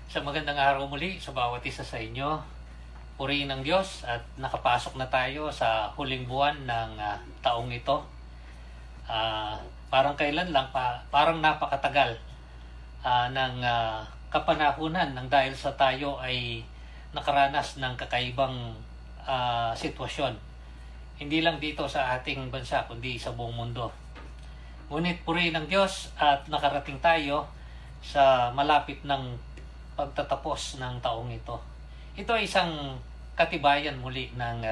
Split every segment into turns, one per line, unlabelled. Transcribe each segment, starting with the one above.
Sa magandang araw muli sa bawat isa sa inyo. Purihin ng Diyos at nakapasok na tayo sa huling buwan ng taong ito. Parang kailan lang, parang napakatagal ng kapanahunan ng dahil sa tayo ay nakaranas ng kakaibang sitwasyon. Hindi lang dito sa ating bansa kundi sa buong mundo. Ngunit purihin ng Diyos at nakarating tayo sa malapit ng pagtatapos ng taong ito. Ito ay isang katibayan muli ng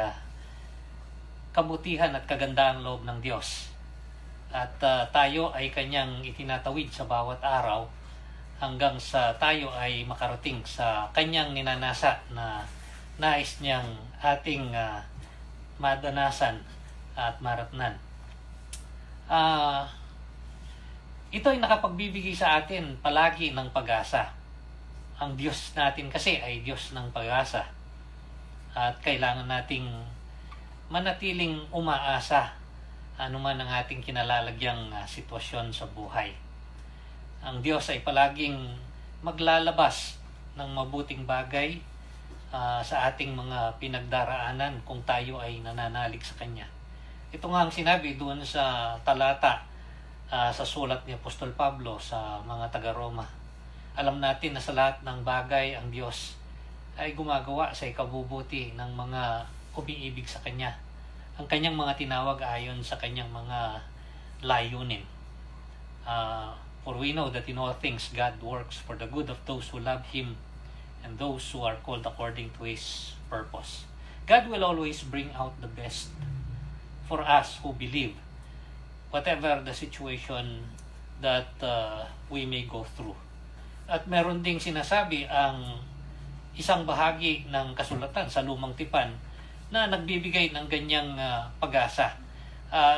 kabutihan at kagandahang loob ng Diyos. At tayo ay kanyang itinatawid sa bawat araw hanggang sa tayo ay makarating sa kanyang ninanasa na nais niyang ating madanasan at maratnan. Ito ay nakapagbibigay sa atin palagi ng pag-asa. Ang Diyos natin kasi ay Diyos ng pag-asa. At kailangan nating manatiling umaasa anuman ang ating kinalalagyang sitwasyon sa buhay. Ang Diyos ay palaging maglalabas ng mabuting bagay sa ating mga pinagdaraanan kung tayo ay nananalig sa Kanya. Ito nga ang sinabi doon sa talata sa sulat ni Apostol Pablo sa mga taga-Roma. Alam natin na sa lahat ng bagay ang Diyos ay gumagawa sa ikabubuti ng mga umiibig sa Kanya. Ang Kanyang mga tinawag ayon sa Kanyang mga layunin. For we know that in all things God works for the good of those who love Him and those who are called according to His purpose. God will always bring out the best for us who believe, whatever the situation that we may go through. At meron ding sinasabi ang isang bahagi ng kasulatan sa Lumang Tipan na nagbibigay ng ganyang pag-asa.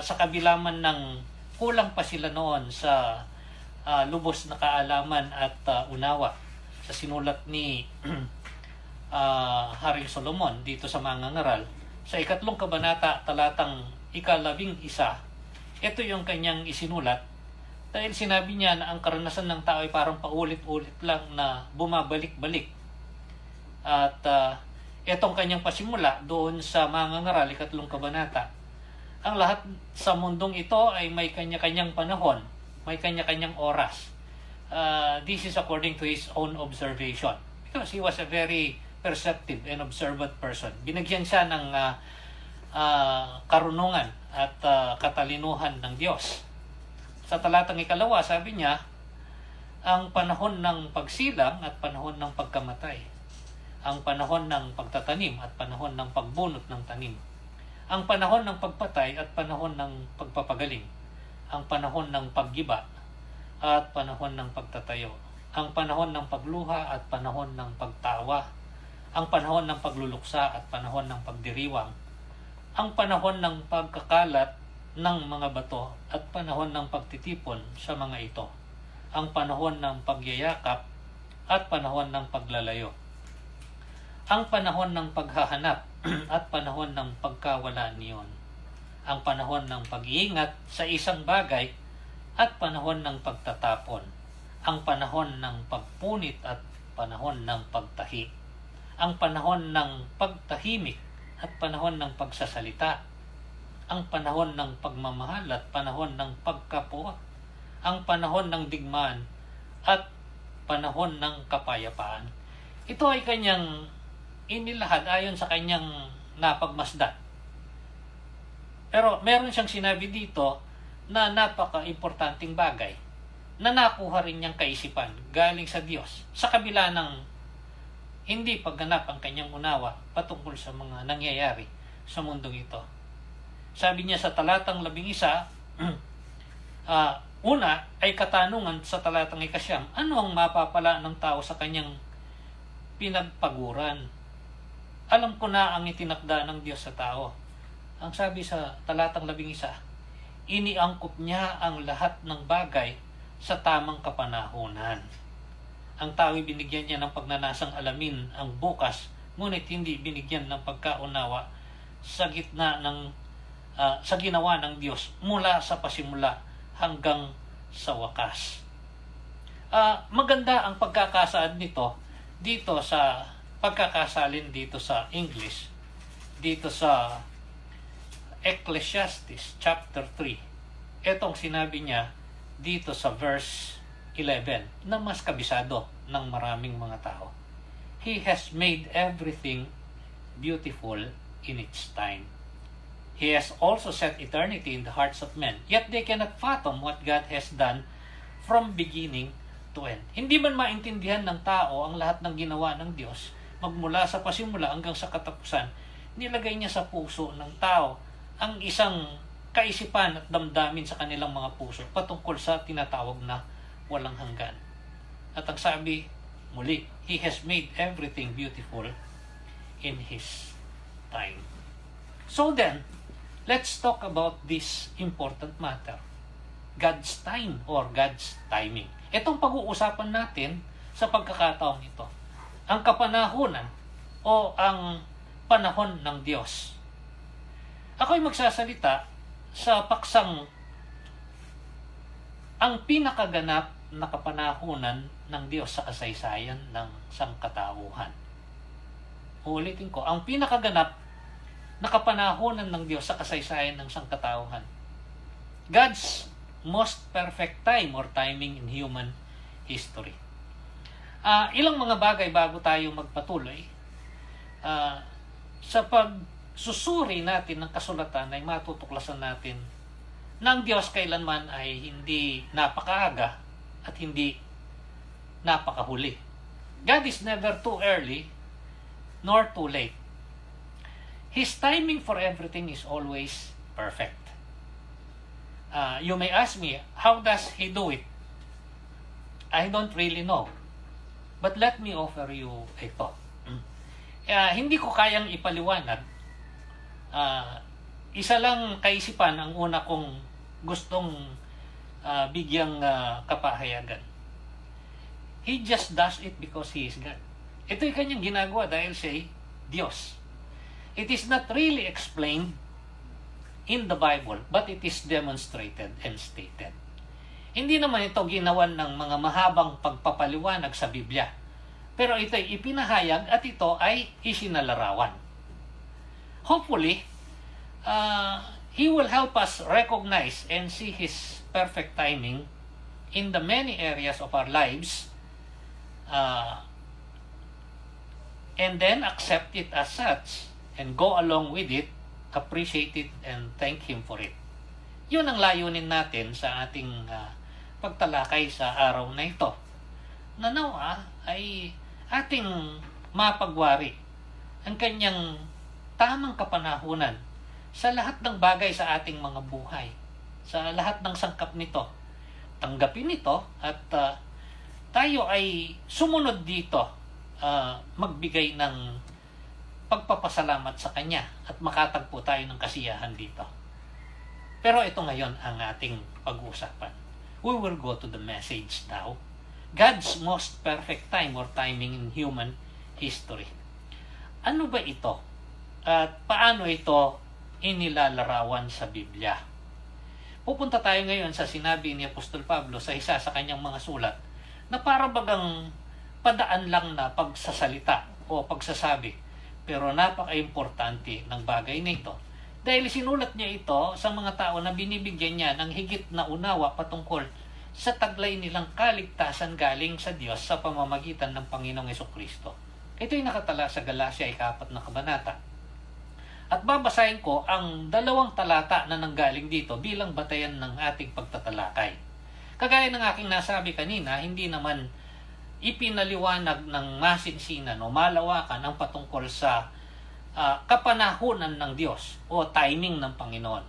Sa kabila man ng kulang pa sila noon sa lubos na kaalaman at unawa sa sinulat ni Haring Solomon dito sa Mga Ngaral, sa 2 kabanata talatang 11, ito yung kanyang isinulat dahil sinabi niya na ang karanasan ng tao ay parang paulit-ulit lang na bumabalik-balik. At itong kanyang pasimula doon sa Mga Ngaral, 3 kabanata, ang lahat sa mundong ito ay may kanya-kanyang panahon, may kanya-kanyang oras. This is according to his own observation. Because he was a very perceptive and observant person. Binigyan siya ng karunungan at katalinuhan ng Diyos. Sa talatang 2, sabi niya, ang panahon ng pagsilang at panahon ng pagkamatay, ang panahon ng pagtatanim at panahon ng pagbunot ng tanim, ang panahon ng pagpatay at panahon ng pagpapagaling, ang panahon ng paggiba at panahon ng pagtatayo, ang panahon ng pagluha at panahon ng pagtawa, ang panahon ng pagluluksa at panahon ng pagdiriwang, ang panahon ng pagkakalat ng mga bato at panahon ng pagtitipon sa mga ito, ang panahon ng pagyayakap at panahon ng paglalayo, ang panahon ng paghahanap at panahon ng pagkawala niyon, ang panahon ng pag-iingat sa isang bagay at panahon ng pagtatapon, ang panahon ng pagpunit at panahon ng pagtahi, ang panahon ng pagtahimik at panahon ng pagsasalita, ang panahon ng pagmamahal at panahon ng pagkapwa, ang panahon ng digmaan at panahon ng kapayapaan. Ito ay kanyang inilahad ayon sa kanyang napagmasdan. Pero meron siyang sinabi dito na napaka-importanting bagay na nakuha rin niyang kaisipan galing sa Diyos sa kabila ng hindi pagganap ang kanyang unawa patungkol sa mga nangyayari sa mundong ito. Sabi niya sa talatang 11, una ay katanungan sa talatang 9, ano ang mapapala ng tao sa kanyang pinagpaguran? Alam ko na ang itinakda ng Diyos sa tao. Ang sabi sa talatang 11, iniangkop niya ang lahat ng bagay sa tamang kapanahunan. Ang tao ay binigyan niya ng pagnanasang alamin ang bukas, ngunit hindi binigyan ng pagkaunawa sa gitna ng sa ginawa ng Diyos mula sa pasimula hanggang sa wakas. Maganda ang pagkakasaad nito dito sa pagkakasalin dito sa English, dito sa Ecclesiastes chapter 3. Etong sinabi niya dito sa verse 11 na mas kabisado ng maraming mga tao. He has made everything beautiful in its time. He has also set eternity in the hearts of men, yet they cannot fathom what God has done from beginning to end. Hindi man maintindihan ng tao ang lahat ng ginawa ng Diyos, magmula sa pasimula hanggang sa katapusan. Nilagay niya sa puso ng tao ang isang kaisipan at damdamin sa kanilang mga puso patungkol sa tinatawag na walang hanggan. At ang sabi, muli, He has made everything beautiful in His time. So then, let's talk about this important matter. God's time or God's timing. Itong pag-uusapan natin sa pagkakataong ito. Ang kapanahunan o ang panahon ng Diyos. Ako'y magsasalita sa paksang ang pinakaganap na kapanahunan ng Diyos sa kasaysayan ng sangkatauhan. Uulitin ko, ang pinakaganap na kapanahunan ng Diyos sa kasaysayan ng sangkatauhan. God's most perfect time or timing in human history. Ilang mga bagay bago tayo magpatuloy. Sa pagsusuri natin ng kasulatan ay matutuklasan natin na ang Diyos kailanman ay hindi napakaaga at hindi napakahuli. God is never too early nor too late. His timing for everything is always perfect. You may ask me, how does He do it? I don't really know. But let me offer you a thought. Hindi ko kayang ipaliwanag. Isa lang kaisipan ang una kong gustong bigyang kapahayagan. He just does it because He is God. Ito'y kanyang ginagawa dahil siya'y Diyos. It is not really explained in the Bible, but it is demonstrated and stated. Hindi naman ito ginawan ng mga mahabang pagpapaliwanag sa Biblia. Pero ito'y ipinahayag at ito ay isinalarawan. Hopefully, He will help us recognize and see His perfect timing in the many areas of our lives, and then accept it as such and go along with it, appreciate it, and thank Him for it. Yun ang layunin natin sa ating pagtalakay sa araw na ito. Na nawa ay ating mapagwari ang kanyang tamang kapanahunan sa lahat ng bagay sa ating mga buhay, sa lahat ng sangkap nito. Tanggapin ito at tayo ay sumunod dito, magbigay ng pagpapasalamat sa Kanya at makatagpo tayo ng kasiyahan dito. Pero ito ngayon ang ating pag-uusapan. We will go to the message now. God's most perfect time or timing in human history. Ano ba ito? At paano ito inilalarawan sa Biblia? Pupunta tayo ngayon sa sinabi ni Apostol Pablo sa isa sa kanyang mga sulat na para bagang padaan lang na pagsasalita o pagsasabi. Pero napaka-importante ng bagay na ito. Dahil sinulat niya ito sa mga tao na binibigyan niya ng higit na unawa patungkol sa taglay nilang kaligtasan galing sa Diyos sa pamamagitan ng Panginoong Hesukristo. Ito'y nakatala sa Galacia 4 na kabanata. At babasahin ko ang 2 talata na nanggaling dito bilang batayan ng ating pagtatalakay. Kagaya ng aking nasabi kanina, hindi naman ipinaliwanag ng masinsinan o malawakan ang patungkol sa kapanahunan ng Diyos o timing ng Panginoon.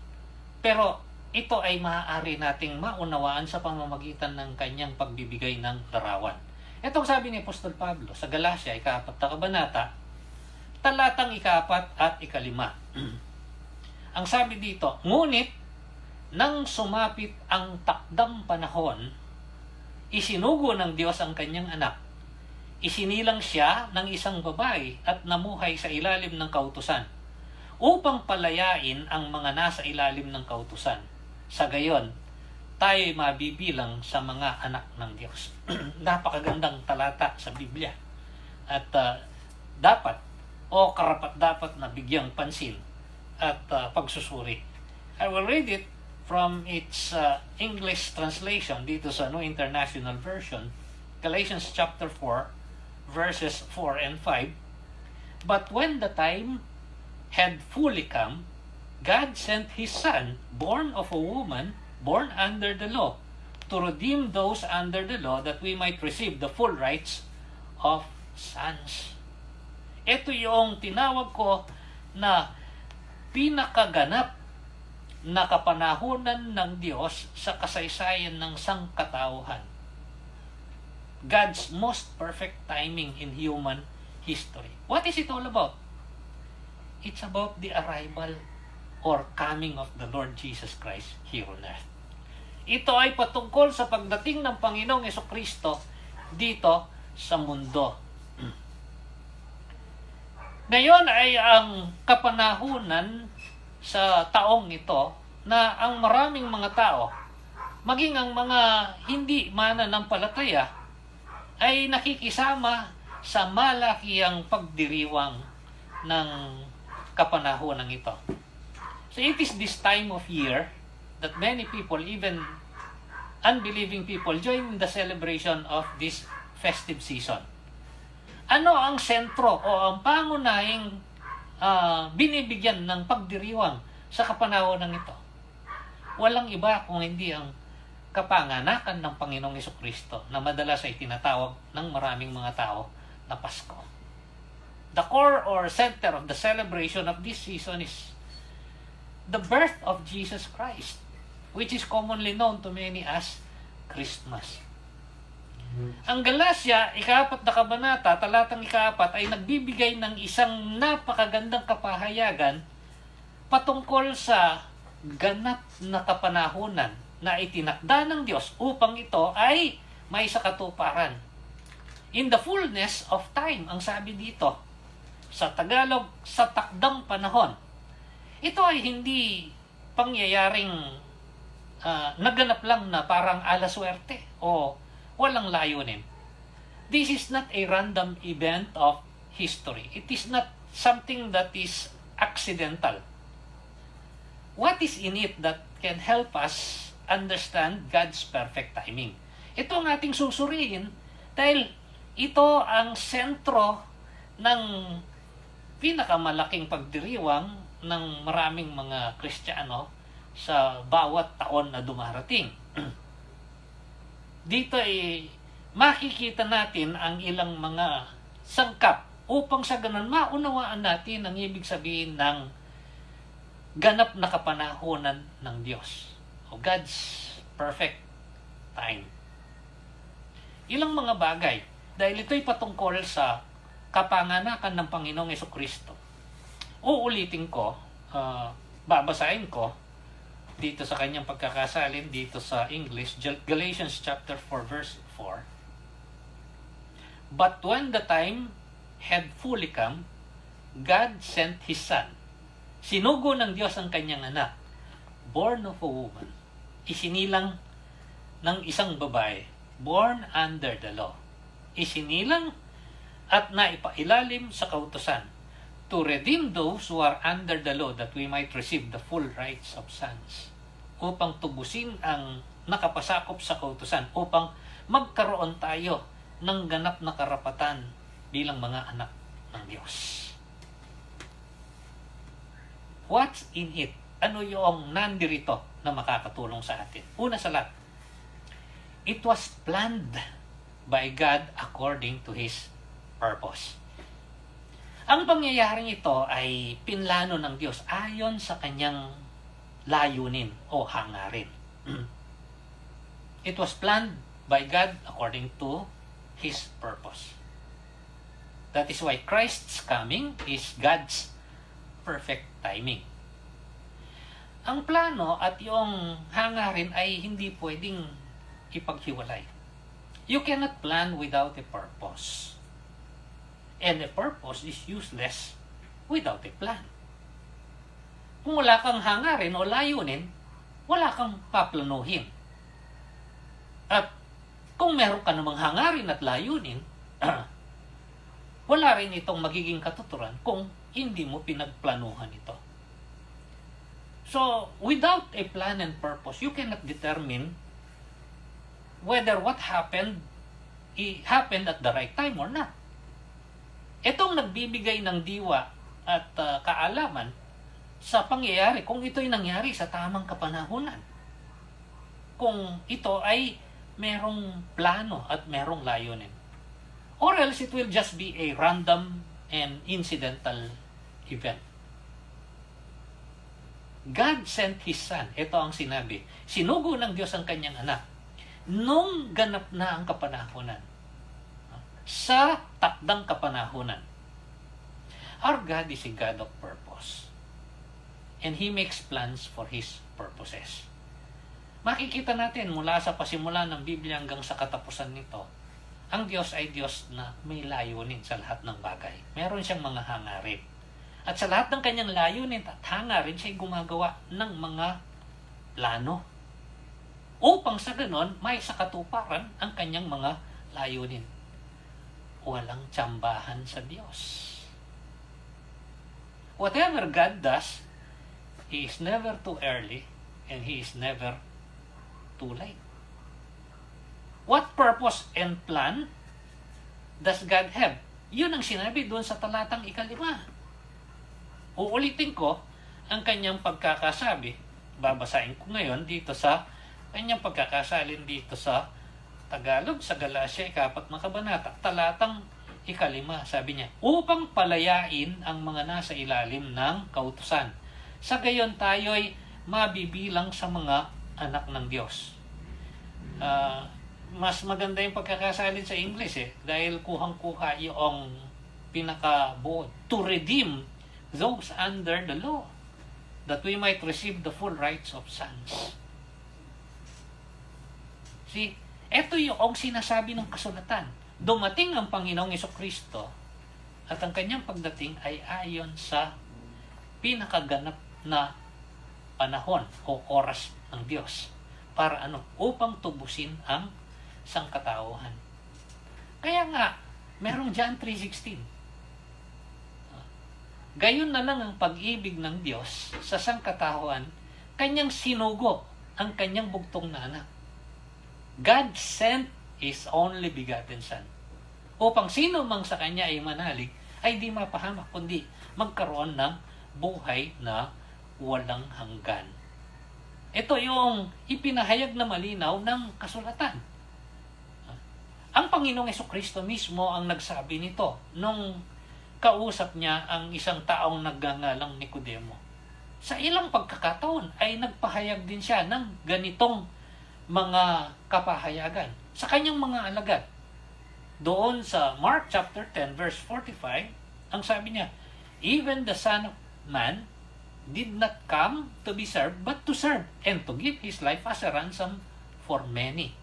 Pero ito ay maaari nating maunawaan sa pamamagitan ng kanyang pagbibigay ng larawan. Itong sabi ni Apostol Pablo sa Galacia 4 na kabanata, talatang 4 at 5. Ang sabi dito, ngunit nang sumapit ang takdang panahon, isinugo ng Diyos ang kanyang anak. Isinilang siya ng isang babae at namuhay sa ilalim ng kautusan upang palayain ang mga nasa ilalim ng kautusan. Sa gayon, tayo'y mabibilang sa mga anak ng Diyos. Napakagandang talata sa Biblia. at dapat o karapat-dapat na bigyang pansin at pagsusuri. I will read it from its English translation dito sa New International Version, Galatians chapter 4, verses 4 and 5. But when the time had fully come, God sent His Son, born of a woman, born under the law, to redeem those under the law that we might receive the full rights of sons. Ito yung tinawag ko na pinakaganap na kapanahunan ng Diyos sa kasaysayan ng sangkatauhan. God's most perfect timing in human history. What is it all about? It's about the arrival or coming of the Lord Jesus Christ here on earth. Ito ay patungkol sa pagdating ng Panginoong Jesucristo dito sa mundo. Ngayon ay ang kapanahunan sa taong ito na ang maraming mga tao, maging ang mga hindi mananampalataya, ay nakikisama sa malakihang pagdiriwang ng kapanahunan ito. So it is this time of year that many people, even unbelieving people, join in the celebration of this festive season. Ano ang sentro o ang pangunahing binibigyan ng pagdiriwang sa kapanahunan ito? Walang iba kung hindi ang kapanganakan ng Panginoong Jesucristo na madalas ay tinatawag ng maraming mga tao na Pasko. The core or center of the celebration of this season is the birth of Jesus Christ, which is commonly known to many as Christmas. Ang Galatia, 4 na kabanata, talatang 4 ay nagbibigay ng isang napakagandang kapahayagan patungkol sa ganap na kapanahunan na itinakda ng Diyos upang ito ay may sakatuparan. In the fullness of time, ang sabi dito, sa Tagalog, sa takdang panahon. Ito ay hindi pangyayaring naganap lang na parang alaswerte o walang layunin. This is not a random event of history. It is not something that is accidental. What is in it that can help us understand God's perfect timing? Ito ang ating susuriin dahil ito ang sentro ng pinakamalaking pagdiriwang ng maraming mga Kristiyano sa bawat taon na dumarating. Dito ay makikita natin ang ilang mga sangkap upang sa ganun maunawaan natin ang ibig sabihin ng ganap na kapanahunan ng Diyos o God's perfect time. Ilang mga bagay dahil ito'y patungkol sa kapanganakan ng Panginoong Jesucristo. Uulitin ko, babasahin ko dito sa kanyang pagkakasalin dito sa English, Galatians chapter 4 verse 4. But when the time had fully come, God sent His Son. Sinugo ng Diyos ang kanyang anak, born of a woman, isinilang ng isang babae, born under the law. Isinilang at naipailalim sa kautusan, to redeem those who are under the law that we might receive the full rights of sons. Upang tubusin ang nakapasakop sa kautusan, upang magkaroon tayo ng ganap na karapatan bilang mga anak ng Diyos. What's in it? Ano yung nandirito na makakatulong sa atin? Una sa lahat, it was planned by God according to His purpose. Ang pangyayaring ito ay pinlano ng Diyos ayon sa kanyang layunin o hangarin. It was planned by God according to His purpose. That is why Christ's coming is God's perfect timing. Ang plano at yung hangarin ay hindi pwedeng ipaghiwalay. You cannot plan without a purpose. And a purpose is useless without a plan. Kung wala kang hangarin o layunin, wala kang paplanuhin. At kung meron ka namang hangarin at layunin, wala rin itong magiging katuturan kung hindi mo pinagplanuhan ito. So, without a plan and purpose, you cannot determine whether what happened at the right time or not. Itong nagbibigay ng diwa at kaalaman sa pangyayari kung ito'y nangyari sa tamang kapanahunan. Kung ito ay merong plano at merong layunin. Or else it will just be a random and incidental event. God sent His Son. Ito ang sinabi. Sinugo ng Diyos ang kanyang anak nung ganap na ang kapanahunan. Sa takdang kapanahunan. Our God is a God of purpose. And He makes plans for His purposes. Makikita natin mula sa pasimula ng Biblia hanggang sa katapusan nito, ang Diyos ay Diyos na may layunin sa lahat ng bagay. Meron siyang mga hangarin. At sa lahat ng kanyang layunin at hangarin, siya ay gumagawa ng mga plano. Upang sa ganon, may sakatuparan ang kanyang mga layunin. Walang tsambahan sa Diyos. Whatever God does, He is never too early and He is never too late. What purpose and plan does God have? Yun ang sinabi doon sa talatang 5. Uulitin ko ang kanyang pagkakasabi. Babasahin ko ngayon dito sa kanyang pagkakasalin dito sa Tagalog, sa Galacia, 4 na kabanata, talatang 5. Sabi niya, upang palayain ang mga nasa ilalim ng kautusan. Sa gayon tayo'y mabibilang sa mga anak ng Diyos. Mas maganda yung pagkakasalin sa English dahil kuhang-kuha yung pinakabuod. To redeem those under the law, that we might receive the full rights of sons. See, ito yung sinasabi ng kasulatan. Dumating ang Panginoong Jesucristo at ang kanyang pagdating ay ayon sa pinakaganap na panahon o oras ng Diyos. Para upang tubusin ang sangkatauhan. Kaya nga, merong John 3:16. Gayon na lang ang pag-ibig ng Diyos sa sangkatauhan, kanyang sinugo ang kanyang bugtong na anak. God sent His only begotten Son, upang sino mang sa kanya ay manalig, ay di mapahamak, kundi magkaroon ng buhay na walang hanggan. Ito yung ipinahayag na malinaw ng kasulatan. Ang Panginoong Jesucristo mismo ang nagsabi nito nung kausap niya ang isang taong nagngangalang Nicodemo. Sa ilang pagkakataon ay nagpahayag din siya ng ganitong mga kapahayagan sa kanyang mga alagad. Doon sa Mark chapter 10 verse 45, ang sabi niya, even the Son of Man did not come to be served, but to serve, and to give His life as a ransom for many.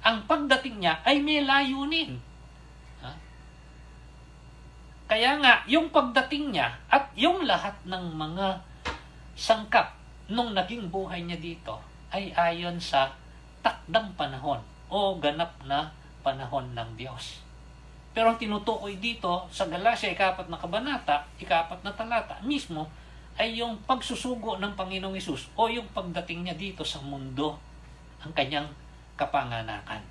Ang pagdating niya ay may layunin. Kaya nga, yung pagdating niya at yung lahat ng mga sangkap nung naging buhay niya dito ay ayon sa takdang panahon o ganap na panahon ng Diyos. Pero ang tinutukoy dito sa Galacia, 4 na kabanata, 4 na talata, mismo ay yung pagsusugo ng Panginoong Hesus o yung pagdating niya dito sa mundo, ang kanyang kapanganakan.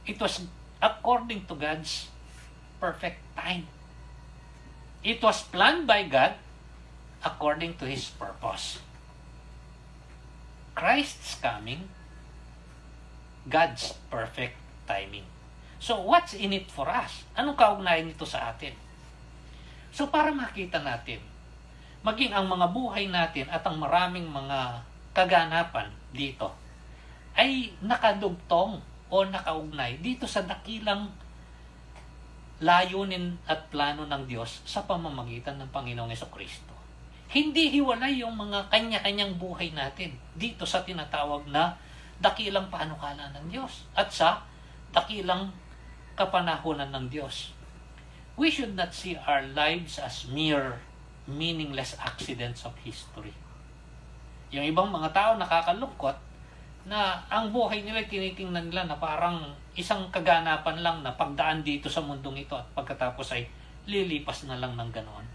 It was according to God's perfect time. It was planned by God according to His purpose. Christ's coming, God's perfect timing. So, what's in it for us? Anong kaugnayan nito sa atin? So, para makita natin, maging ang mga buhay natin at ang maraming mga kaganapan dito ay nakadugtong o nakaugnay dito sa dakilang layunin at plano ng Diyos sa pamamagitan ng Panginoong Jesucristo. Hindi hiwalay yung mga kanya-kanyang buhay natin dito sa tinatawag na dakilang panukala ng Diyos at sa dakilang kapanahunan ng Diyos. We should not see our lives as mere meaningless accidents of history. Yung ibang mga tao nakakalungkot na ang buhay nila tinitingnan nila na parang isang kaganapan lang na pagdaan dito sa mundong ito at pagkatapos ay lilipas na lang ng ganoon.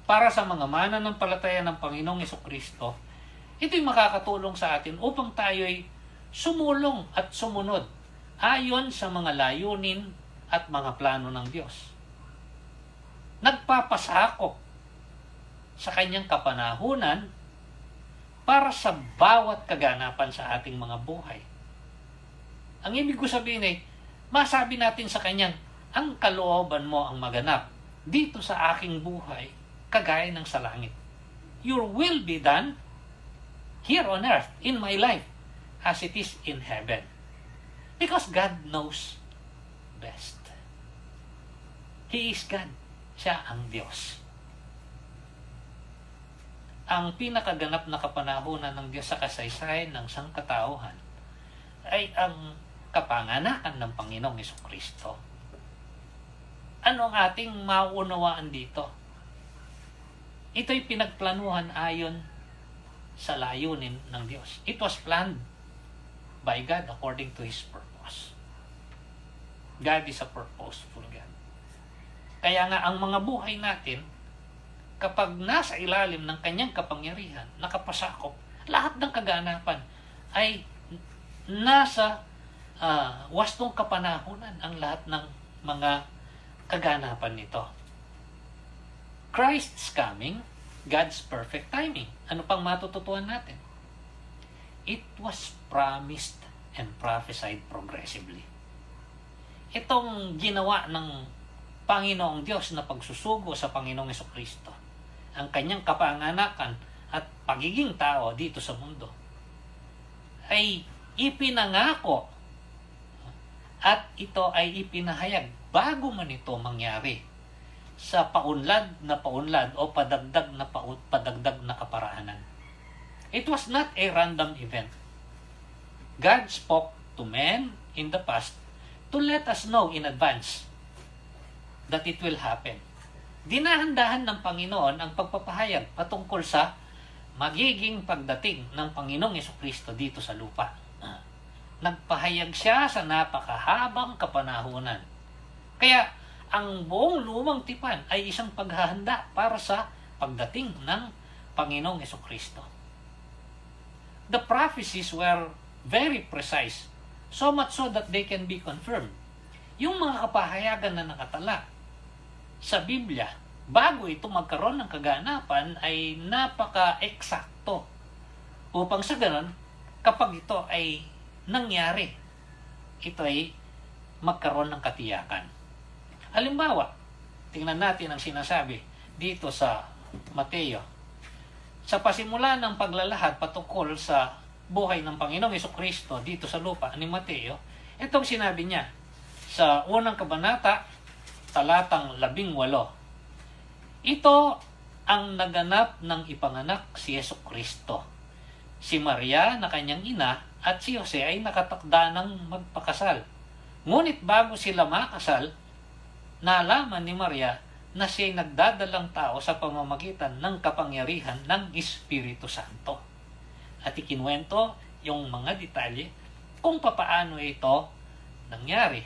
Para sa mga mananampalataya ng Panginoong Jesucristo, ito'y makakatulong sa atin upang tayo'y sumulong at sumunod ayon sa mga layunin at mga plano ng Diyos. Nagpapasakop sa kanyang kapanahunan para sa bawat kaganapan sa ating mga buhay. Ang ibig ko sabihin ay, masabi natin sa kanyang, ang kalooban mo ang maganap dito sa aking buhay, kagaya ng sa langit. Your will be done here on earth, in my life, as it is in heaven. Because God knows best. He is God. Siya ang Diyos. Ang pinakaganap na kapanahunan ng Diyos sa kasaysayan ng sangkatauhan ay ang kapanganakan ng Panginoong Jesucristo. Ano ang ating mauunawaan dito? Ito'y pinagplanuhan ayon sa layunin ng Diyos. It was planned by God according to His purpose. God is a purposeful God. Kaya nga ang mga buhay natin, kapag nasa ilalim ng kanyang kapangyarihan, nakapasakop, lahat ng kaganapan ay nasa wastong kapanahunan ang lahat ng mga kaganapan nito. Christ's coming, God's perfect timing. Ano pang matututuan natin? It was promised and prophesied progressively. Itong ginawa ng Panginoong Diyos na pagsusugo sa Panginoong Jesucristo, ang kanyang kapanganakan at pagiging tao dito sa mundo, ay ipinangako at ito ay ipinahayag bago man ito mangyari sa paunlad o padagdag na kaparaanan. It was not a random event. God spoke to men in the past to let us know in advance that it will happen. Dinahandahan ng Panginoon ang pagpapahayag patungkol sa magiging pagdating ng Panginoong Jesucristo dito sa lupa. Nagpahayag siya sa napakahabang kapanahunan. Kaya ang buong lumang tipan ay isang paghahanda para sa pagdating ng Panginoong Jesucristo. The prophecies were very precise, so much so that they can be confirmed. Yung mga kapahayagan na nakatala sa Biblia, bago ito magkaroon ng kaganapan, ay napaka-eksakto. Upang sa ganon, kapag ito ay nangyari, ito ay magkaroon ng katiyakan. Halimbawa, tingnan natin ang sinasabi dito sa Mateo. Sa pasimula ng paglalahad patungkol sa buhay ng Panginoong Jesucristo dito sa lupa ni Mateo, itong sinabi niya sa unang kabanata, talatang 18. Ito ang naganap ng ipanganak si Jesucristo. Si Maria na kanyang ina at si Jose ay nakatakda ng magpakasal. Ngunit bago sila makasal, nalaman ni Maria na siya'y nagdadalang tao sa pamamagitan ng kapangyarihan ng Espiritu Santo. At ikinuwento yung mga detalye kung papaano ito nangyari.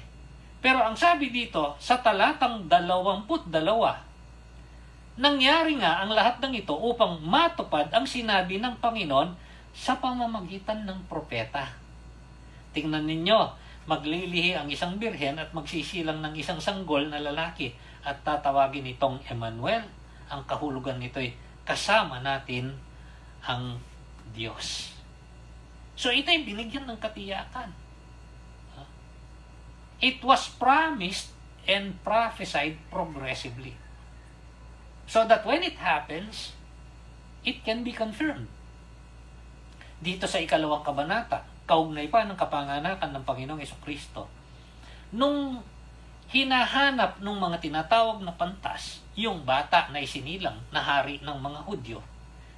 Pero ang sabi dito, sa talatang 22, nangyari nga ang lahat ng ito upang matupad ang sinabi ng Panginoon sa pamamagitan ng propeta. Tingnan ninyo, maglilihi ang isang birhen at magsisilang ng isang sanggol na lalaki at tatawagin itong Emmanuel. Ang kahulugan nito'y kasama natin ang Diyos. So ito'y binigyan ng katiyakan. It was promised and prophesied progressively. So that when it happens, it can be confirmed. Dito sa 2 kabanata, kaugnay pa ng kapanganakan ng Panginoong Jesucristo, nung hinahanap ng mga tinatawag na pantas, yung bata na isinilang na hari ng mga Hudyo,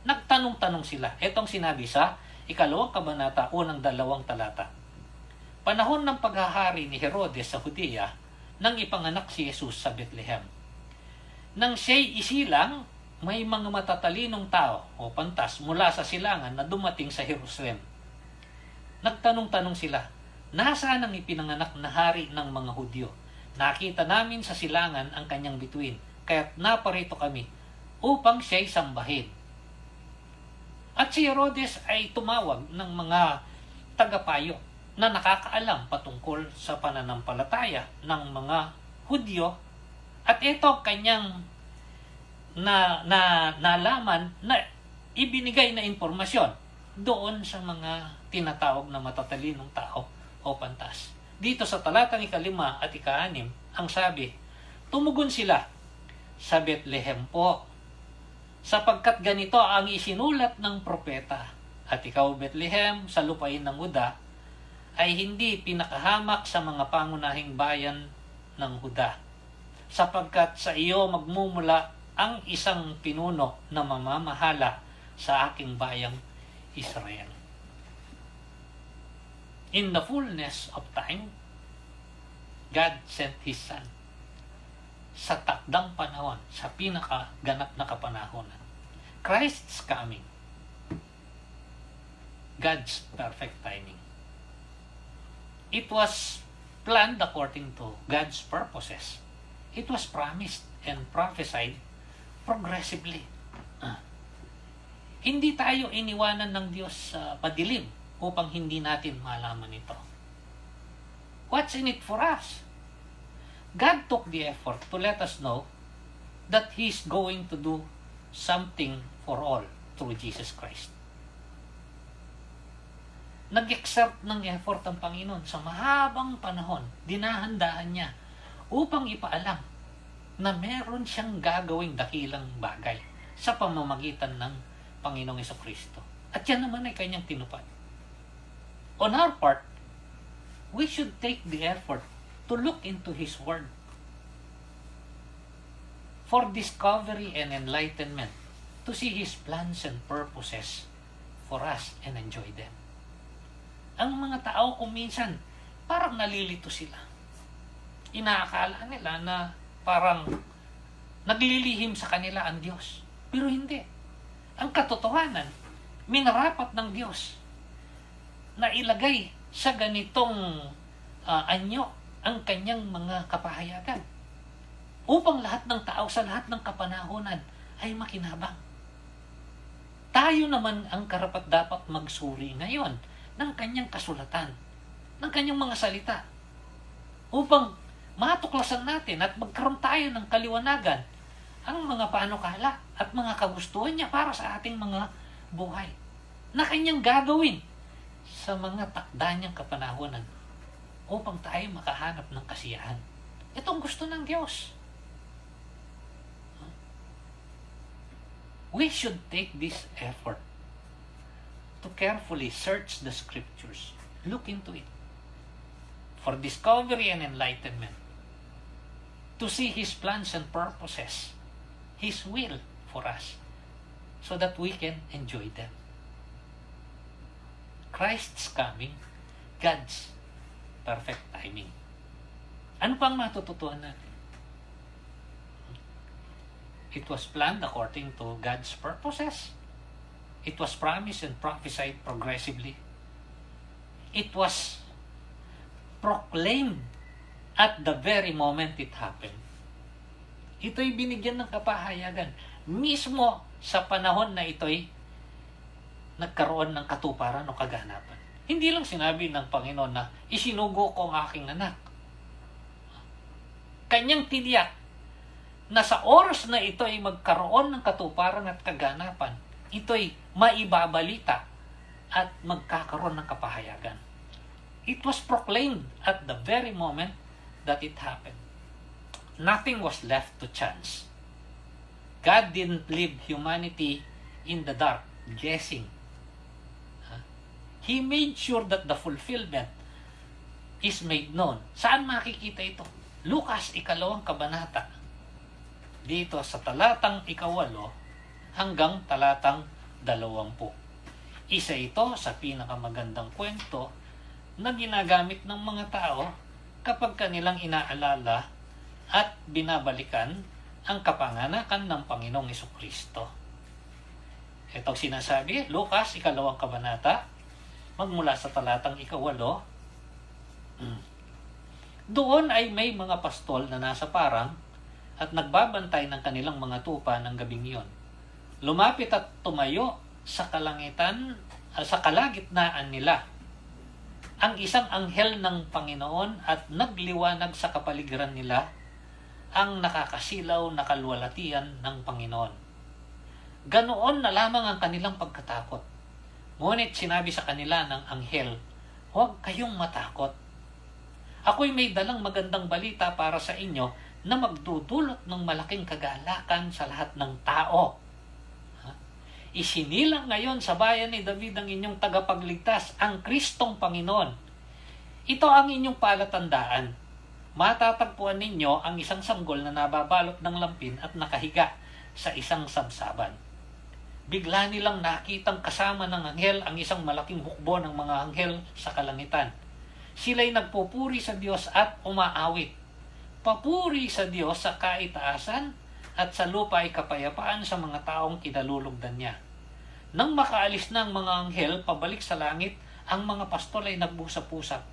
nagtanong-tanong sila. Etong sinabi sa 2 kabanata, unang 2 talata. Panahon ng paghahari ni Herodes sa Judea, nang ipanganak si Jesus sa Bethlehem. Nang siya'y isilang, may mga matatalinong tao o pantas mula sa silangan na dumating sa Jerusalem. Nagtanong-tanong sila, nasaan ang ipinanganak na hari ng mga Hudyo? Nakita namin sa silangan ang kanyang bituin, kaya't naparito kami upang siya'y sambahin. At si Herodes ay tumawag ng mga tagapayo na nakakaalam patungkol sa pananampalataya ng mga Hudyo, at ito kanyang nalaman na ibinigay na impormasyon doon sa mga tinatawag na matatalinong tao o pantas. Dito sa talatang 5 at 6, ang sabi, tumugon sila, sa Bethlehem po, sapagkat ganito ang isinulat ng propeta, at ikaw Bethlehem sa lupain ng Huda ay hindi pinakahamak sa mga pangunahing bayan ng Huda, sapagkat sa iyo magmumula ang isang pinuno na mamamahala sa aking bayang Israel. In the fullness of time, God sent His Son. Sa takdang panahon, sa pinakaganap na kapanahonan. Christ's coming. God's perfect timing. It was planned according to God's purposes. It was promised and prophesied progressively. Hindi tayo iniwanan ng Diyos sa madilim upang hindi natin malaman ito. What's in it for us? God took the effort to let us know that He's going to do something for all through Jesus Christ. Nag-exert ng effort ang Panginoon sa mahabang panahon. Dinahandaan niya upang ipaalam na meron siyang gagawing dakilang bagay sa pamamagitan ng Panginoong Jesucristo. At yan naman ay kanyang tinupad. On our part, we should take the effort to look into His Word for discovery and enlightenment, to see His plans and purposes for us and enjoy them. Ang mga tao kung minsan, parang nalilito sila. Inaakala nila na parang naglilihim sa kanila ang Diyos. Pero hindi. Ang katotohanan, minarapat ng Diyos na ilagay sa ganitong anyo ang kanyang mga kapahayagan upang lahat ng tao sa lahat ng kapanahonan ay makinabang. Tayo naman ang karapat-dapat magsuri ngayon ng kanyang kasulatan, ng kanyang mga salita, upang matuklasan natin at magkaroon tayo ng kaliwanagan ang mga panukala at mga kagustuhan niya para sa ating mga buhay na kanyang gagawin sa mga takda niyang kapanahonan upang tayo makahanap ng kasiyahan. Ito ang gusto ng Diyos. We should take this effort to carefully search the Scriptures. Look into it for discovery and enlightenment, to see His plans and purposes, His will for us, so that we can enjoy them. Christ's coming, God's perfect timing. Ano pang matututuan natin? It was planned according to God's purposes. It was promised and prophesied progressively. It was proclaimed at the very moment it happened. Ito'y binigyan ng kapahayagan. Mismo sa panahon na ito'y nagkaroon ng katuparan o kaganapan. Hindi lang sinabi ng Panginoon na isinugo ko ang aking anak. Kanyang tiniyak na sa oras na ito ay magkaroon ng katuparan at kaganapan, ito'y maibabalita at magkakaroon ng kapahayagan. It was proclaimed at the very moment that it happened. Nothing was left to chance. God didn't leave humanity in the dark, guessing. He made sure that the fulfillment is made known. Saan makikita ito? Lucas 2 kabanata. Dito sa talatang 8 hanggang talatang 20. Isa ito sa pinakamagandang kwento na ginagamit ng mga tao kapag kanilang inaalala at binabalikan ang kapanganakan ng Panginoong Jesucristo. Itong sinasabi, Lucas 2 kabanata, magmula sa talatang 8. Doon ay may mga pastol na nasa parang at nagbabantay ng kanilang mga tupa ng gabing iyon. Lumapit at tumayo sa kalagitnaan nila ang isang anghel ng Panginoon at nagliwanag sa kapaligiran nila ang nakakasilaw na kalwalatian ng Panginoon. Ganoon na lamang ang kanilang pagkatakot. Ngunit sinabi sa kanila ng anghel, "Huwag kayong matakot. Ako'y may dalang magandang balita para sa inyo na magdudulot ng malaking kagalakan sa lahat ng tao. Isinilang ngayon sa bayan ni David ang inyong tagapagligtas, ang Kristong Panginoon. Ito ang inyong palatandaan. Matatagpuan ninyo ang isang sanggol na nababalot ng lampin at nakahiga sa isang sabsaban." Bigla nilang nakitang kasama ng anghel ang isang malaking hukbo ng mga anghel sa kalangitan. Sila'y nagpupuri sa Diyos at umaawit. Papuri sa Diyos sa kaitaasan at sa lupa ay kapayapaan sa mga taong kinalulugdan niya. Nang makaalis na ang mga anghel pabalik sa langit, ang mga pastol ay nagbusa-pusap.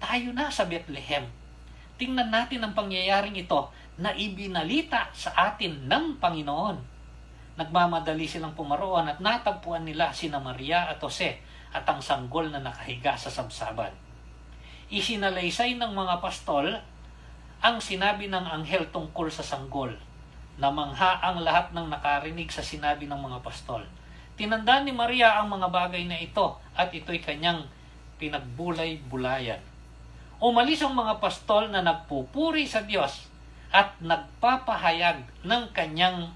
Tayo na sa Bethlehem. Tingnan natin ang pangyayaring ito na ibinalita sa atin ng Panginoon. Nagmamadali silang pumaroon at natagpuan nila sina Maria at Jose at ang sanggol na nakahiga sa sabsaban. Isinalaysay ng mga pastol ang sinabi ng anghel tungkol sa sanggol. Namangha ang lahat ng nakarinig sa sinabi ng mga pastol. Tinandaan ni Maria ang mga bagay na ito at ito'y kanyang pinagbulay-bulayan. Umalis ang mga pastol na nagpupuri sa Diyos at nagpapahayag ng kanyang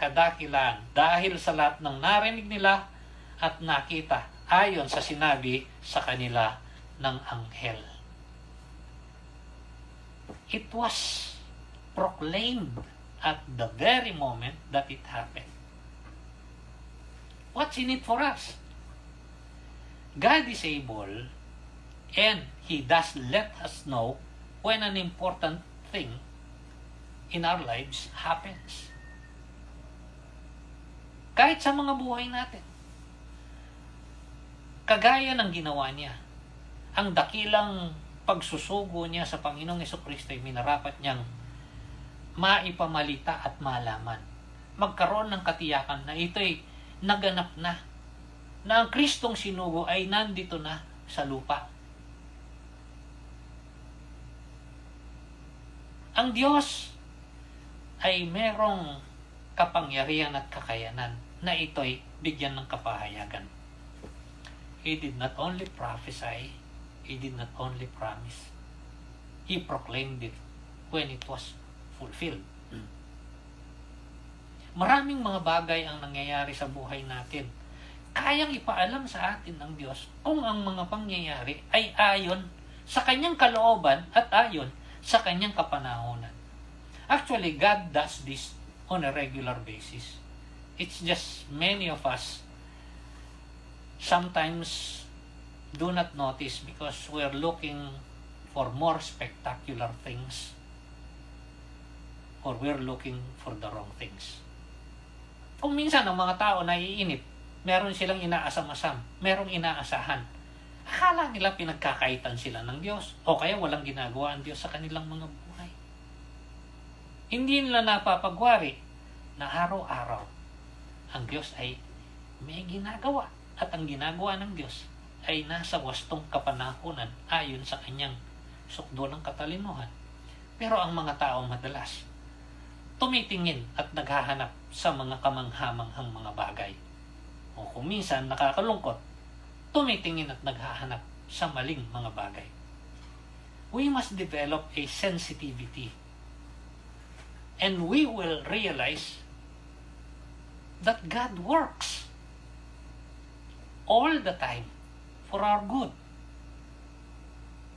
kadakilaan dahil sa lahat ng narinig nila at nakita ayon sa sinabi sa kanila ng anghel. It was proclaimed at the very moment that it happened. What's in it for us? God is able, and He does let us know when an important thing in our lives happens. Kahit sa mga buhay natin. Kagaya ng ginawa niya, ang dakilang pagsusugo niya sa Panginoong Jesucristo ay minarapat niyang maipamalita at malaman. Magkaroon ng katiyakan na ito'y naganap na ang Kristong sinugo ay nandito na sa lupa. Ang Diyos ay merong kapangyarihan at kakayanan na ito'y bigyan ng kapahayagan. He did not only prophesy, He did not only promise, He proclaimed it when it was fulfilled. Maraming mga bagay ang nangyayari sa buhay natin. Kayang ipaalam sa atin ng Diyos kung ang mga pangyayari ay ayon sa kanyang kalooban at ayon sa kanyang kapanahonan. Actually, God does this on a regular basis. It's just many of us sometimes do not notice because we're looking for more spectacular things or we're looking for the wrong things. Kung minsan ang mga tao naiinip, meron silang inaasam-asam, merong inaasahan. Akala nila pinagkakaitan sila ng Diyos o kaya walang ginagawa ang Diyos sa kanilang mga buhay. Hindi nila napapagwari na araw-araw ang Diyos ay may ginagawa at ang ginagawa ng Diyos ay nasa wastong kapanahunan ayon sa kanyang sukdo ng katalinuhan. Pero ang mga tao madalas tumitingin at naghahanap sa mga kamanghamanghang mga bagay. O kung minsan nakakalungkot, tumitingin at naghahanap sa maling mga bagay. We must develop a sensitivity. And we will realize that God works all the time for our good.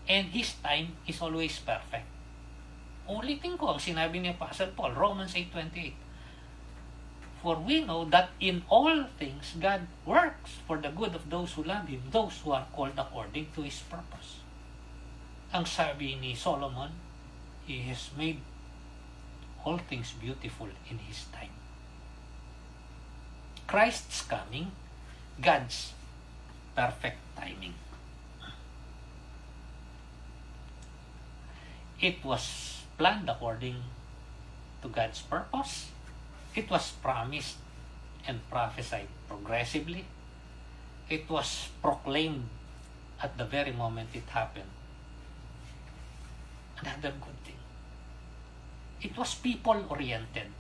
And His time is always perfect. Ulitin ko ang sinabi ni Apostle Paul, Romans 8:28. For we know that in all things God works for the good of those who love Him, those who are called according to His purpose. Ang sabi ni Solomon, He has made all things beautiful in His time. Christ's coming, God's perfect timing. It was planned according to God's purpose. It was promised and prophesied progressively. It was proclaimed at the very moment it happened. Another good thing. It was people-oriented.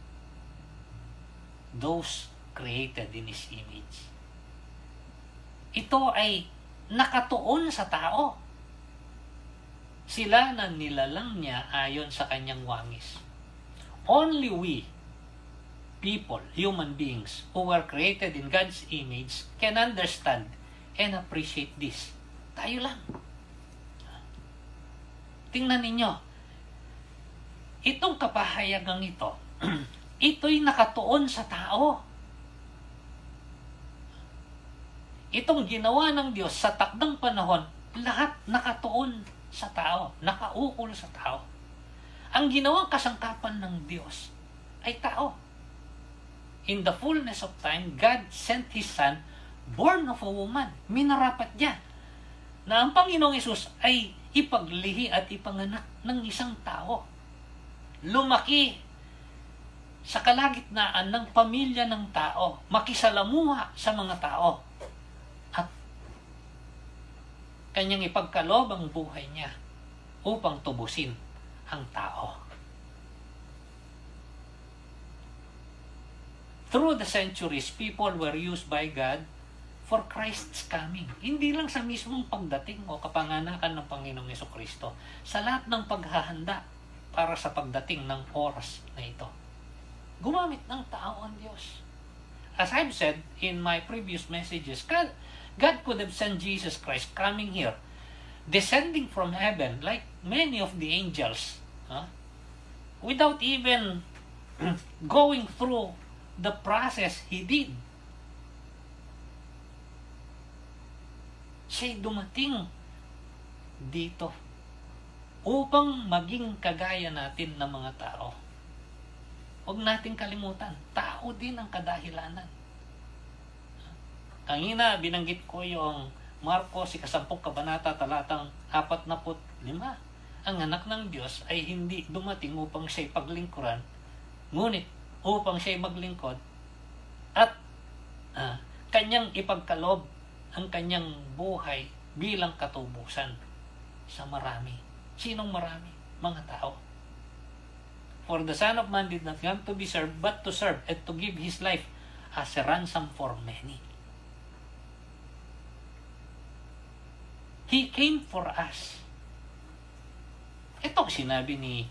Those created in His image. Ito ay nakatuon sa tao. Sila na nilalang niya ayon sa kanyang wangis. Only we, people, human beings, who were created in God's image, can understand and appreciate this. Tayo lang. Tingnan ninyo. Itong kapahayagang ito, ito'y nakatuon sa tao. Itong ginawa ng Diyos sa takdang panahon, lahat nakatuon sa tao, nakaukol sa tao. Ang ginawang kasangkapan ng Diyos ay tao. In the fullness of time, God sent His Son, born of a woman. Minarapat niya na ang Panginoong Hesus ay ipaglihi at ipanganak ng isang tao. Lumaki sa kalagitnaan ng pamilya ng tao, makisalamuha sa mga tao, at kanyang ipagkaloob ang buhay niya upang tubusin ang tao. Through the centuries, people were used by God for Christ's coming. Hindi lang sa mismong pagdating o kapanganakan ng Panginoong Jesucristo, sa lahat ng paghahanda para sa pagdating ng oras na ito. Gumamit ng tao ang Diyos. As I've said in my previous messages, God could have sent Jesus Christ coming here, descending from heaven like many of the angels, without even going through the process He did. Siya'y dumating dito upang maging kagaya natin ng mga tao. Huwag nating kalimutan, tao din ang kadahilanan. Kanina, binanggit ko yung Marcos, 10 kabanata, talatang 45. Ang anak ng Diyos ay hindi dumating upang siya'y paglingkuran, ngunit upang siya'y maglingkod at kanyang ipagkaloob ang kanyang buhay bilang katubusan sa marami. Sinong marami? Mga tao. For the Son of Man did not come to be served, but to serve and to give His life as a ransom for many. He came for us. Ito sinabi ni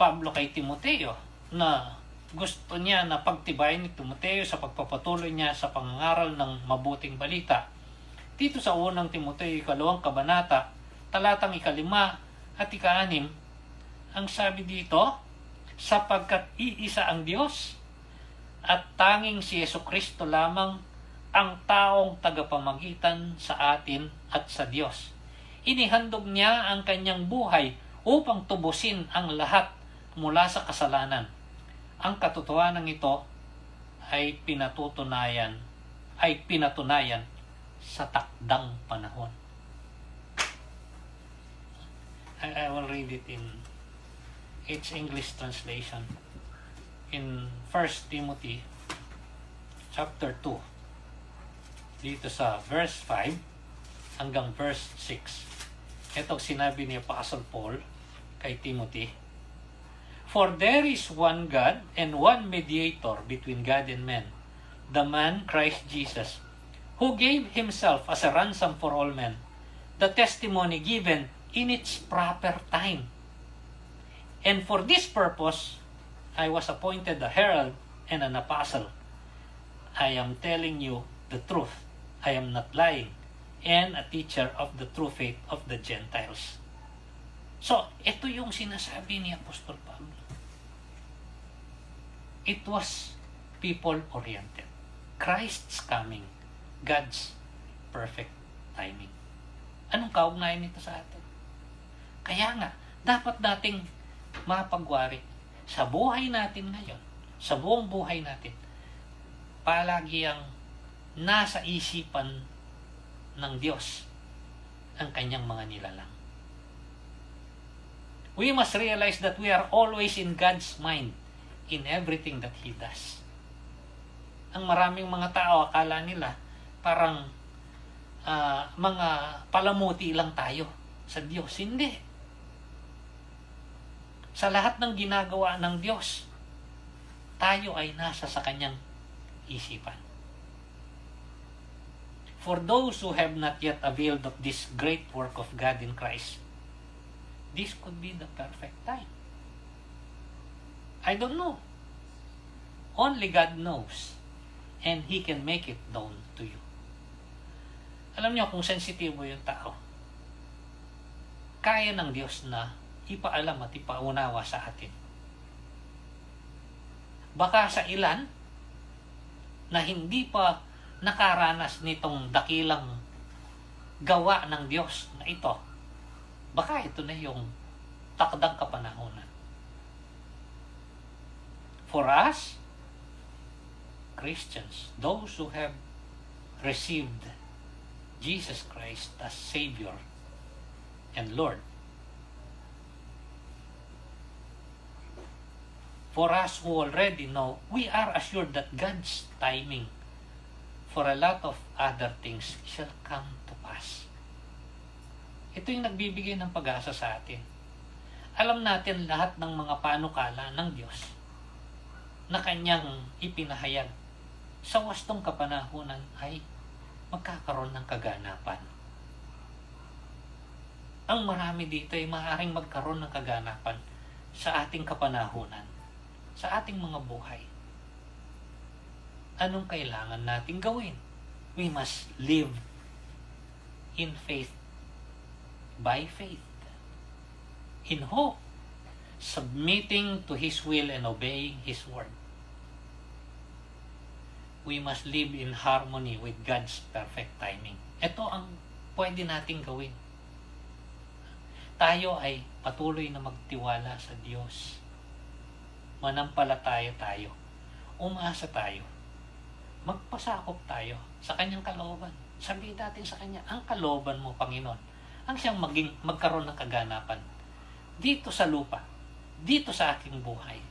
Pablo kay Timoteo na gusto niya na pagtibayin ni Timoteo sa pagpapatuloy niya sa pangangaral ng mabuting balita. Dito sa unang Timoteo, 2 kabanata, talatang 5 at 6, ang sabi dito, sapagkat iisa ang Diyos at tanging si Jesucristo lamang ang taong tagapamagitan sa atin at sa Diyos. Inihandog niya ang kanyang buhay upang tubusin ang lahat mula sa kasalanan. Ang katotohanan ito ay pinatunayan sa takdang panahon. I will read it in its English translation in 1 Timothy chapter 2, dito sa verse 5 hanggang verse 6. Ito sinabi ni Apostle Paul kay Timothy, for there is one God and one mediator between God and men, the man Christ Jesus, who gave Himself as a ransom for all men, the testimony given in its proper time. And for this purpose, I was appointed a herald and an apostle. I am telling you the truth. I am not lying. And a teacher of the true faith of the Gentiles. So, ito yung sinasabi ni Apostol Pablo. It was people-oriented. Christ's coming. God's perfect timing. Anong kaugnayan nito sa atin? Kaya nga, dapat nating mapagwari sa buhay natin ngayon, sa buong buhay natin, palagi ang nasa isipan ng Diyos ang kanyang mga nilalang. We must realize that we are always in God's mind in everything that He does. Ang maraming mga tao, akala nila parang mga palamuti lang tayo sa Diyos. Hindi. Sa lahat ng ginagawa ng Diyos, tayo ay nasa sa kanyang isipan. For those who have not yet availed of this great work of God in Christ, this could be the perfect time. I don't know. Only God knows. And He can make it known to you. Alam niyo kung sensitibo yung tao, kaya ng Diyos na ipaalam at ipaunawa sa atin. Baka sa ilan na hindi pa nakaranas nitong dakilang gawa ng Diyos na ito, baka ito na yung takdang kapanahunan. For us, Christians, those who have received Jesus Christ as Savior and Lord, for us who already know, we are assured that God's timing for a lot of other things shall come to pass. Ito yung nagbibigay ng pag-asa sa atin. Alam natin lahat ng mga panukala ng Diyos na kanyang ipinahayag sa wastong kapanahunan ay magkakaroon ng kaganapan. Ang marami dito ay maaaring magkaroon ng kaganapan sa ating kapanahunan, sa ating mga buhay. Anong kailangan nating gawin? We must live in faith, by faith, in hope, submitting to His will and obeying His word. We must live in harmony with God's perfect timing. Ito ang pwede nating gawin. Tayo ay patuloy na magtiwala sa Diyos. Manampalataya tayo. Umasa tayo. Magpasakop tayo sa kanyang kalooban. Sabihin natin sa kanya, ang kalooban mo, Panginoon, ang siyang magkaroon ng kaganapan dito sa lupa, dito sa aking buhay,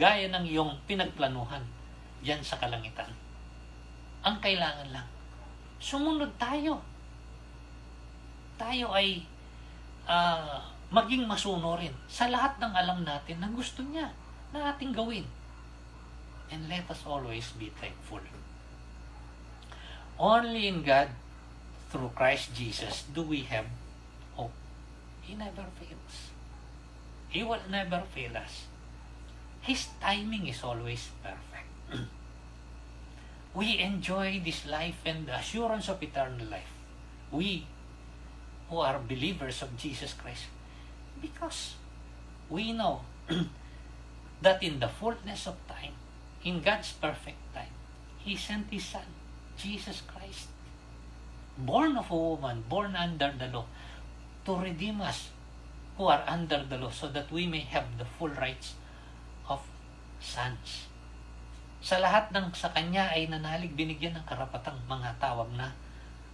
gaya ng iyong pinagplanuhan diyan sa kalangitan. Ang kailangan lang, sumunod tayo. Tayo ay maging masunurin sa lahat ng alam natin na gusto niya na ating gawin. And let us always be thankful. Only in God, through Christ Jesus, do we have hope. He never fails. He will never fail us. His timing is always perfect. We enjoy this life and the assurance of eternal life. We who are believers of Jesus Christ, because we know that in the fullness of time, in God's perfect time, He sent His Son, Jesus Christ, born of a woman, born under the law, to redeem us who are under the law, so that we may have the full rights of sons. Sa lahat ng sa Kanya ay nanalig, binigyan ng karapatang mga tawag na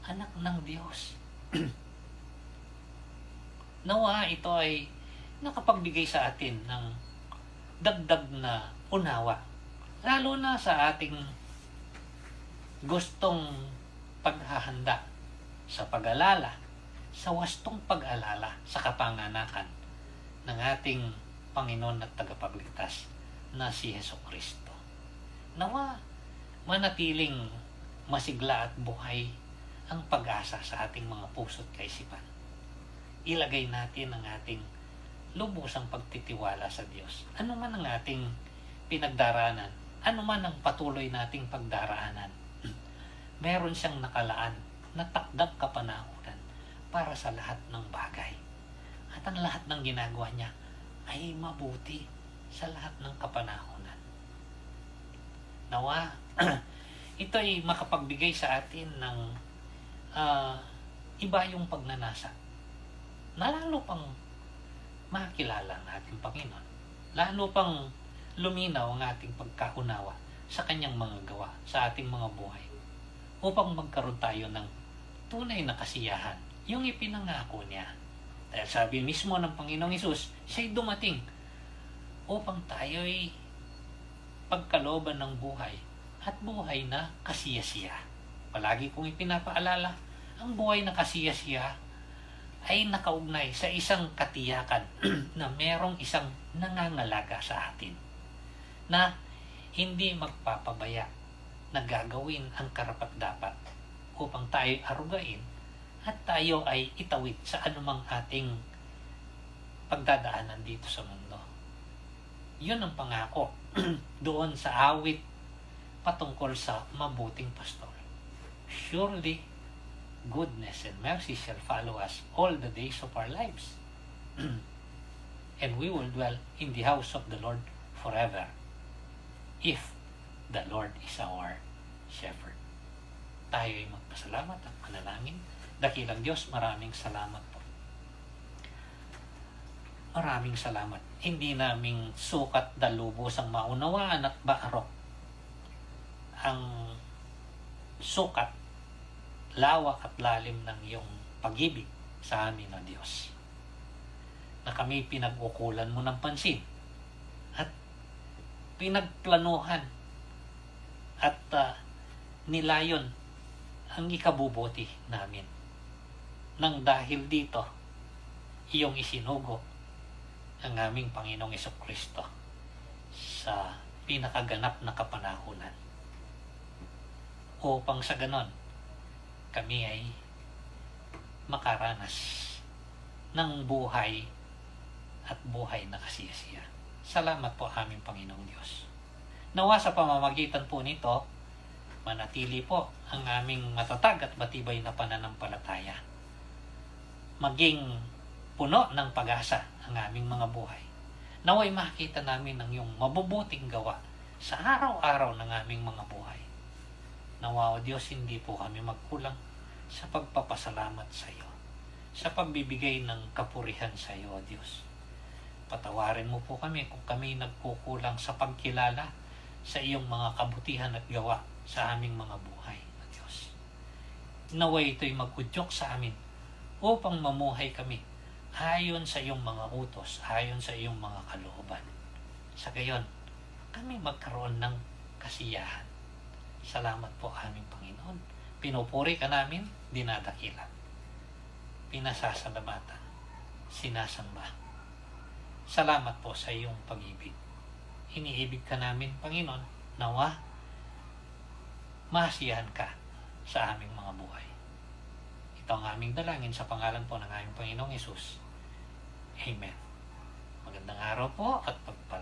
anak ng Diyos. Nawa ito ay nakapagbigay sa atin ng dagdag na unawa, lalo na sa ating gustong paghahanda sa pag-alala, sa wastong pag-alala sa kapanganakan ng ating Panginoon at tagapagligtas na si Jesucristo. Nawa manatiling masigla at buhay ang pag-asa sa ating mga puso't kaisipan. Ilagay natin ang ating lubusang pagtitiwala sa Diyos. Ano man ang ating pinagdaraanan, ano man ang patuloy nating pagdaraanan, meron siyang nakalaan na takdang kapanahunan para sa lahat ng bagay. At ang lahat ng ginagawa niya ay mabuti sa lahat ng kapanahunan. Nawa, ito ay makapagbigay sa atin ng iba yung pagnanasa na lalo pang makilala ang ating Panginoon. Lalo pang luminaw ang ating pagkaunawa sa kanyang mga gawa, sa ating mga buhay, upang magkaroon tayo ng tunay na kasiyahan, yung ipinangako niya. Dahil sabi mismo ng Panginoong Hesus, siya'y dumating upang tayo'y pagkalooban ng buhay at buhay na kasiyasiya. Palagi kong ipinapaalala, ang buhay na kasiyasiya ay nakaugnay sa isang katiyakan na merong isang nangangalaga sa atin na hindi magpapabaya na gagawin ang karapat-dapat upang tayo arugain at tayo ay itawid sa anumang ating pagdadaanan dito sa mundo. Yun ang pangako doon sa awit patungkol sa mabuting pastor. Surely, goodness and mercy shall follow us all the days of our lives. And we will dwell in the house of the Lord forever if the Lord is our shepherd. Tayo ay magpasalamat at manalangin. Dakilang Diyos, maraming salamat po. Maraming salamat. Hindi naming sukat dalubos ang maunawaan at baarok ang sukat, lawak at lalim ng iyong pag-ibig sa amin, o Diyos. Na kami pinag-ukulan mo ng pansin at pinagplanuhan at nilayon ang ikabubuti namin. Nang dahil dito, iyong isinugo ang aming Panginoong Jesucristo sa pinakaganap na kapanahunan. Upang sa ganon, kami ay makaranas ng buhay at buhay na kasiyasiya. Salamat po aming Panginoong Diyos. Nawa sa pamamagitan po nito, manatili po ang aming matatag at matibay na pananampalataya. Maging puno ng pag-asa ang aming mga buhay. Naway makita namin ang iyong mabubuting gawa sa araw-araw ng aming mga buhay. Nawa, O Diyos, hindi po kami magkulang sa pagpapasalamat sa iyo, sa pagbibigay ng kapurihan sa iyo, O Diyos. Patawarin mo po kami kung kami nagkukulang sa pagkilala sa iyong mga kabutihan at gawa sa aming mga buhay, O Diyos. Naway ito'y mag-udyok sa amin upang mamuhay kami ayon sa iyong mga utos, ayon sa iyong mga kalooban. Sa gayon, kami magkaroon ng kasiyahan. Salamat po aming Panginoon. Pinupuri ka namin, dinadakilan. Pinasasalamatan, sinasamba. Salamat po sa iyong pag-ibig. Iniibig ka namin, Panginoon, nawa masiyahan ka sa aming mga buhay. Ito ang aming dalangin sa pangalan po ng aming Panginoong Hesus. Amen. Magandang araw po at pagpalain.